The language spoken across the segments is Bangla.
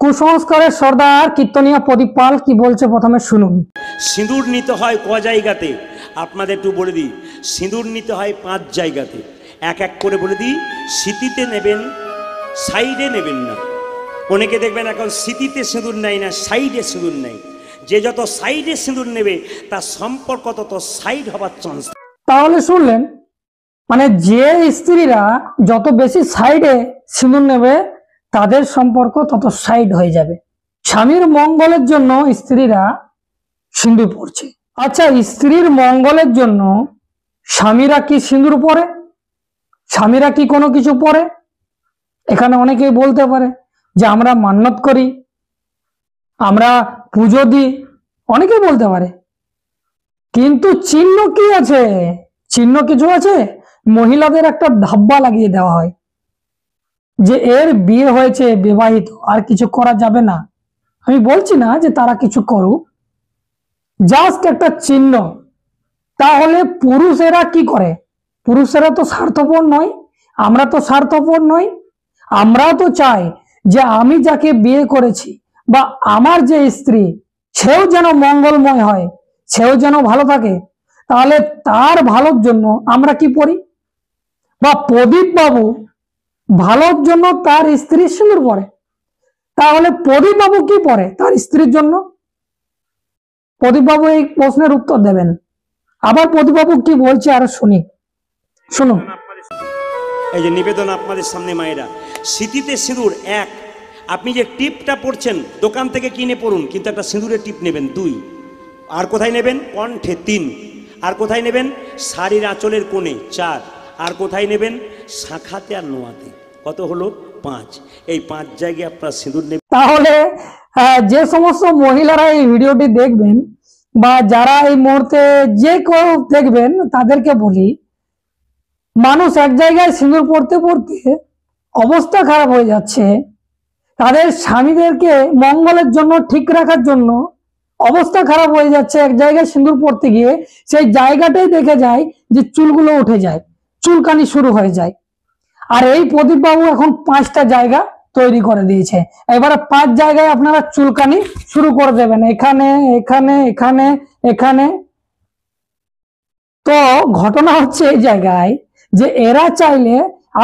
কুসংস্কারের সর্দার কীর্তনিয়া প্রদীপ পাল কি বলছে প্রথমে শুনুন। সিঁদুর নিতে হয় ক জায়গাতে আপনাদের একটু বলে দিই। সিঁদুর নিতে হয় 5 জায়গাতে। এক এক করে বলে দিই। স্মৃতিতে নেবেন, সাইডে নেবেন না। অনেকে দেখবেন এখন স্মৃতিতে সিঁদুর নেয় না, সাইডে সিঁদুর নেয়। যে যত সাইডে সিঁদুর নেবে তার সম্পর্ক তত সাইড হবার চান্স। তাহলে শুনলেন, মানে যে স্ত্রীরা যত বেশি সাইডে সিঁদুর নেবে তাদের সম্পর্ক তত সাইড হয়ে যাবে। স্বামীর মঙ্গলের জন্য স্ত্রীরা সিঁদুর পরছে। আচ্ছা, স্ত্রীর মঙ্গলের জন্য স্বামীরা কি সিঁদুর পরে? স্বামীরা কি কোনো কিছু পরে? এখানে অনেকেই বলতে পারে যে আমরা মান্যত করি, আমরা পুজো দিই, অনেকেই বলতে পারে, কিন্তু চিহ্ন কি আছে? চিহ্ন কিছু আছে? মহিলাদের একটা ধাব্বা লাগিয়ে দেওয়া হয় যে এর বিয়ে হয়েছে, বিবাহিত, আর কিছু করা যাবে না। আমি বলছি না যে তারা কিছু করুক, জাস্ট একটা চিহ্ন। তাহলে পুরুষেরা কি করে? পুরুষেরা তো স্বার্থপর নয়, আমরা তো স্বার্থপর নই। আমরাও তো চাই যে আমি যাকে বিয়ে করেছি বা আমার যে স্ত্রী, সেও যেন মঙ্গলময় হয়, সেও যেন ভালো থাকে। তাহলে তার ভালোর জন্য আমরা কি করি? বা প্রদীপ বাবু ভালোর জন্য তার স্ত্রী সিঁদুর পরে, তাহলে প্রদীপ বাবু কি পরে তার স্ত্রীর জন্য? প্রদীপ বাবু এই প্রশ্নের উত্তর দেবেন। আবার প্রদীপ বাবু কি বলছে আরো শুনি, শুনুন। এই যে নিবেদন আপনাদের সামনে মায়েরা, স্মৃতিতে সিঁদুর 1। আপনি যে টিপটা পড়ছেন দোকান থেকে কিনে পড়ুন, কিন্তু একটা সিঁদুরের টিপ নেবেন 2। আর কোথায় নেবেন? কণ্ঠে 3। আর কোথায় নেবেন? শাড়ির আঁচলের কোণে 4। আর কোথায় নেবেন? শাখাতে আর নোয়াতে। কত হলো? 5। এই 5 জায়গায় আপনার সিঁদুর নেবেন। তাহলে যে সমস্ত মহিলারা এই ভিডিওটি দেখবেন বা যারা এই মুহূর্তে যে কেউ দেখবেন, তাদেরকে বলি, মানুষ এক জায়গায় সিঁদুর পড়তে পড়তে অবস্থা খারাপ হয়ে যাচ্ছে, তাদের স্বামীদেরকে মঙ্গলের জন্য ঠিক রাখার জন্য অবস্থা খারাপ হয়ে যাচ্ছে। এক জায়গায় সিঁদুর পড়তে গিয়ে সেই জায়গাটাই দেখে যায় যে চুলগুলো উঠে যায়, চুলকানি শুরু হয়ে যায়। আর এই প্রদীপ বাবু এখন 5টা জায়গা তৈরি করে দিয়েছে। এবারে 5 জায়গায় আপনারা চুলকানি শুরু করে দেবেন, এখানে, এখানে, এখানে, এখানে। তো ঘটনা হচ্ছে এই জায়গায় যে এরা চাইলে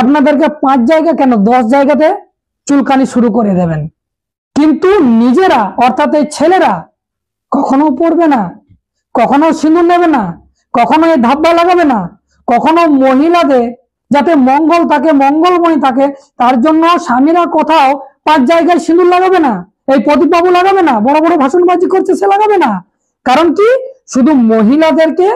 আপনাদেরকে 5 জায়গা কেন 10 জায়গাতে চুলকানি শুরু করে দেবেন, কিন্তু নিজেরা অর্থাৎ এই ছেলেরা কখনো পড়বে না, কখনো সিঁদুর নেবে না, কখনো এই ধাব্বা লাগাবে না, কখনো মহিলাদের যাতে মঙ্গল থাকে, মঙ্গলময় থাকে, তার জন্য স্বামীরা কোথাও 5 জায়গায় সিঁদুর লাগাবে না। এই প্রদীপ বাবু লাগাবে না, বড় বড় ভাষণবাজি করছে সে লাগাবে না। কারণ কি? শুধু মহিলাদেরকে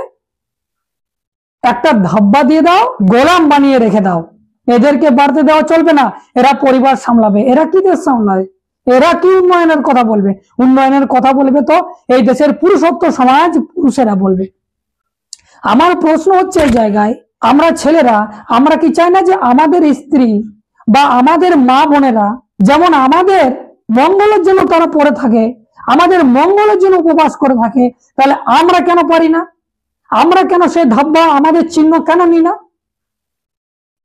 একটা ধাব্বা দিয়ে দাও, গোলাম বানিয়ে রেখে দাও, এদেরকে বাড়তে দেওয়া চলবে না। এরা পরিবার সামলাবে, এরা কি দেশ সামলাবে? এরা কি উন্নয়নের কথা বলবে? উন্নয়নের কথা বলবে তো এই দেশের পুরুষত্ব সমাজ, পুরুষেরা বলবে। আমার প্রশ্ন হচ্ছে এই জায়গায়, আমরা ছেলেরা আমরা কি চাই না যে আমাদের স্ত্রী বা আমাদের মা বোনেরা যেমন আমাদের মঙ্গলের জন্য তারা পড়ে থাকে, আমাদের মঙ্গলের জন্য উপবাস করে থাকে? তাহলে আমরা কেন পারি না? আমরা কেন সেই ধাব্বা, আমাদের চিহ্ন কেন নিই না?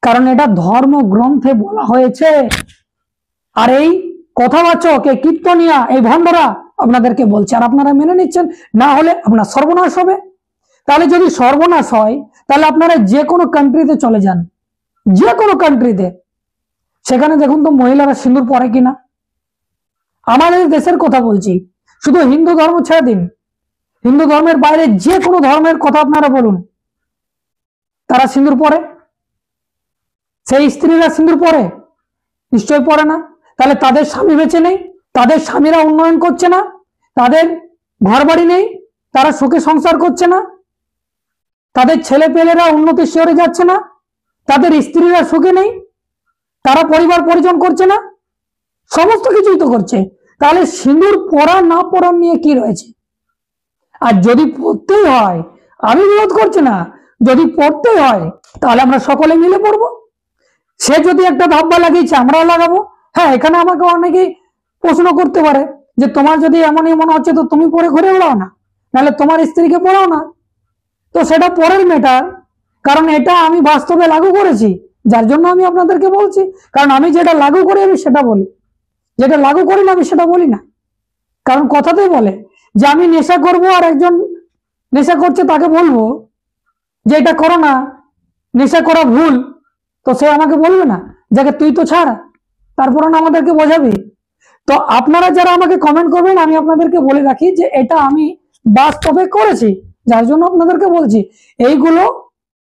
কারণ এটা ধর্মগ্রন্থে বলা হয়েছে। আর এই কথাবাচক, এই কীর্তনিয়া, এই ভণ্ডরা আপনাদেরকে বলছে, আর আপনারা মেনে নিচ্ছেন, না হলে আপনার সর্বনাশ হবে। তাহলে যদি সর্বনাশ হয়, তাহলে আপনারা যে কোনো কান্ট্রিতে চলে যান, যে কোনো কান্ট্রিতে, সেখানে দেখুন তো মহিলারা সিঁদুর পরে কিনা। আমাদের দেশের কথা বলছি, শুধু হিন্দু ধর্ম ছেড়ে দিন, হিন্দু ধর্মের বাইরে যে কোনো ধর্মের কথা আপনারা বলুন, তারা সিঁদুর পরে? সেই স্ত্রীরা সিঁদুর পরে? নিশ্চয় পরে না। তাহলে তাদের স্বামী বেঁচে নেই, তাদের স্বামীরা উন্নয়ন করছে না, তাদের ঘর বাড়ি নেই, তারা সুখে সংসার করছে না, তাদের ছেলে পেলেরা উন্নতির শিখরে যাচ্ছে না, তাদের স্ত্রীরা সুখে নেই, তারা পরিবার পরিজন করছে না, সমস্ত কিছুই তো করছে। তাহলে সিঁদুর পরা না পরার নিয়ে কি রয়েছে? আর যদি পড়তেই হয়, আমি বিরোধ করছি না, যদি পড়তেই হয় তাহলে আমরা সকলে মিলে পড়বো। সে যদি একটা ধাব্বা লাগিয়েছে আমরাও লাগাবো। হ্যাঁ, এখানে আমাকে অনেকেই প্রশ্ন করতে পারে যে তোমার যদি এমনই মনে হচ্ছে তো তুমি পরে ঘুরে বেড়াও না, নাহলে তোমার স্ত্রীকে পড়াও না। তো সেটা পরের ম্যাটার, কারণ এটা আমি বাস্তবে লাগু করেছি, যার জন্য আমি আপনাদেরকে বলছি। কারণ আমি যেটা লাগু করি আমি সেটা বলি, যেটা লাগু করি না আমি সেটা বলি না, কারণ কথাতেই বলে যে আমি নেশা করব আর একজন নেশা করছে তাকে বলবো যে এটা করো না, নেশা করা ভুল, তো সে আমাকে বলবে না যাকে তুই তো ছাড়, তারপর না আমাদেরকে বোঝাবি। তো আপনারা যারা আমাকে কমেন্ট করবেন আমি আপনাদেরকে বলে রাখি যে এটা আমি বাস্তবে করেছি, যার জন্য আপনাদেরকে বলছি। এইগুলো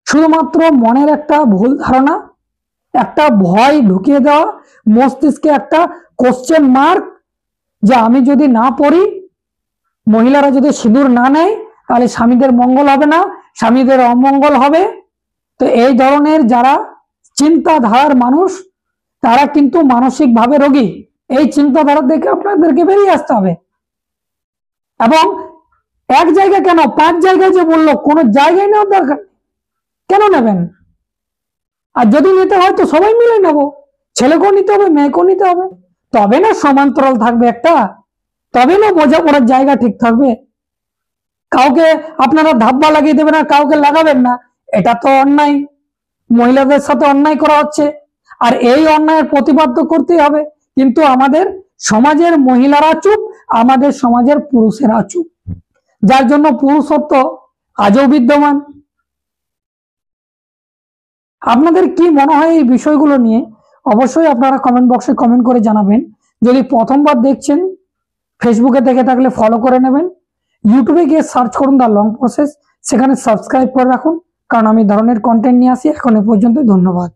শুধুমাত্র মনের একটা ভুল ধারণা, একটা ভয় ঢুকিয়ে দেওয়া, মস্তিষ্কে একটা কোশ্চেন মার্ক যে আমি যদি না পড়ি, মহিলারা যদি সিঁদুর না নেয় তাহলে স্বামীদের মঙ্গল হবে না, স্বামীদের অমঙ্গল হবে। তো এই ধরনের যারা চিন্তাধারার মানুষ তারা কিন্তু মানসিকভাবে রোগী। এই চিন্তাধারা থেকে আপনাদেরকে বেরিয়ে আসতে হবে। এবং এক জায়গায় কেন 5 জায়গায় যে বললো, কোনো জায়গায় নেওয়ার দরকার নেই। কেন নেবেন? আর যদি নিতে হয় তো সবাই মিলে নেব, ছেলেকেও নিতে হবে মেয়েকেও নিতে হবে, তবে না সমান্তরাল থাকবে একটা, তবে না বোঝাপড়ার জায়গা ঠিক থাকবে। কাউকে আপনারা ধাব্বা লাগিয়ে দেবেন আর কাউকে লাগাবেন না, এটা তো অন্যায়, মহিলাদের সাথে অন্যায় করা হচ্ছে। আর এই অন্যায়ের প্রতিবাদ তো করতেই হবে, কিন্তু আমাদের সমাজের মহিলারা চুপ, আমাদের সমাজের পুরুষেরা চুপ, যার জন্য পুরুষত্ব আজও বিদ্যমান। আপনাদের কি মনে হয় এই বিষয়গুলো নিয়ে অবশ্যই আপনারা কমেন্ট বক্সে কমেন্ট করে জানাবেন। যদি প্রথমবার দেখছেন, ফেসবুকে দেখে থাকলে ফলো করে নেবেন, ইউটিউবে গিয়ে সার্চ করুন দ্য লং প্রসেস, সেখানে সাবস্ক্রাইব করে রাখুন, কারণ আমি ধরনের কন্টেন্ট নিয়ে আসি। এখন এ পর্যন্ত, ধন্যবাদ।